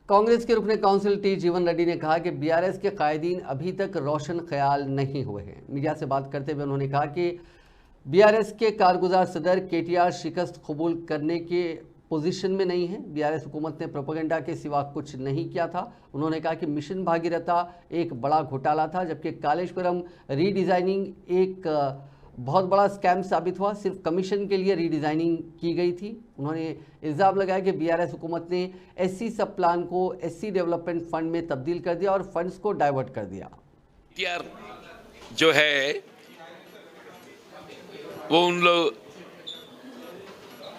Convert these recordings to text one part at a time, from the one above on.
कांग्रेस के रुकने council T जीवन रेड्डी ने कहा कि बीआरएस के कायदीन अभी तक रोशन ख्याल नहीं हुए हैं। मीडिया से बात करते हुए उन्होंने कहा कि बीआरएस के कारगुजार सदर केटीआर शिकस्त कबूल करने के पोजीशन में नहीं है। बीआरएस हुकूमत ने प्रोपेगेंडा के सिवा कुछ नहीं किया था। उन्होंने कहा कि मिशन भागीरथा एक बड़ा घोटाला था, जबकि कालेश्वरम रीडिज़ाइनिंग एक बहुत बड़ा स्कैम साबित हुआ। सिर्फ कमीशन के लिए रीडिज़ाइनिंग की गई थी। उन्होंने इल्ज़ाम लगाया कि बीआरएस हुकूमत ने एससी सब प्लान को एससी डेवलपमेंट फंड में तब्दील कर दिया और फंड्स को डाइवर्ट कर दिया। जो है वो उन लोग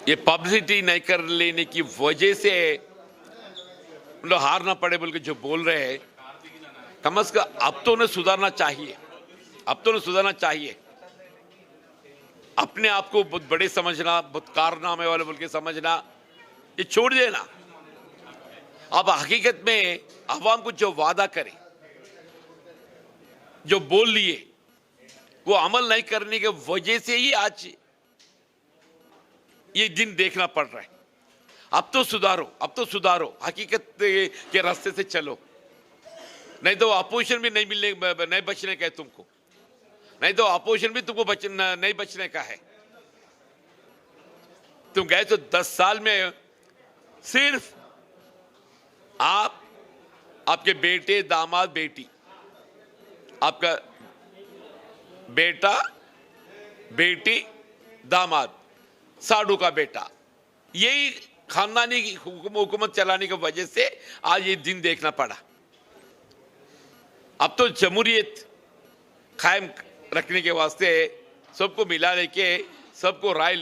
ये पब्लिसिटी नहीं कर लेने की वजह से उन लोग हार ना पड़े बोल के जो बोल रहे हैं, कम से कम अब तो उन्हें सुधारना चाहिए। अब तो उन्हें सुधारना चाहिए। अपने आप को बहुत बड़े समझना, बहुत कारनामे वाले बोल के समझना, ये छोड़ देना। अब हकीकत में आवाम को जो वादा करे, जो बोल लिए, वो अमल नहीं करने के वजह से ही आज ये दिन देखना पड़ रहा है। अब तो सुधारो, अब तो सुधारो, हकीकत के रास्ते से चलो, नहीं तो अपोजिशन भी नहीं बचने का है तुमको, नहीं तो अपोजिशन भी तुमको नहीं बचने का है। तुम गए तो 10 साल में सिर्फ आप, आपके बेटे, दामाद, बेटी, आपका बेटा, बेटी, दामाद, साडू का बेटा, यही खानदानी हुकूमत चलाने की वजह से आज ये दिन देखना पड़ा। अब तो जमहूरियत कायम रखने के वास्ते सबको मिला लेके सबको राय